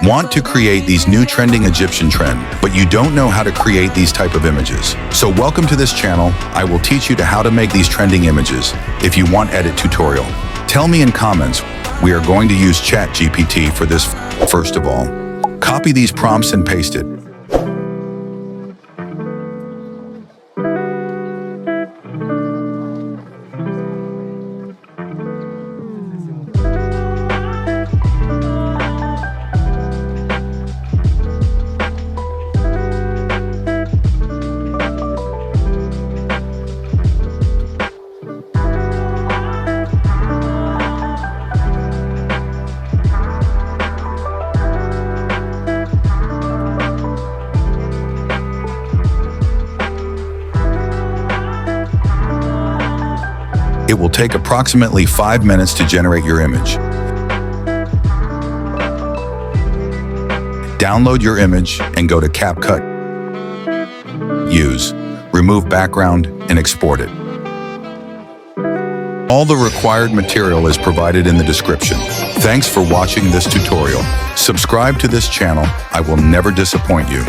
Want to create these new trending Egyptian trend, but you don't know how to create these type of images. So welcome to this channel. I will teach you how to make these trending images. If you want edit tutorial, tell me in comments. We are going to use ChatGPT for this. First of all, copy these prompts and paste it. It will take approximately 5 minutes to generate your image. Download your image and go to Capcut. Use, remove background, and export it. All the required material is provided in the description. Thanks for watching this tutorial. Subscribe to this channel. I will never disappoint you.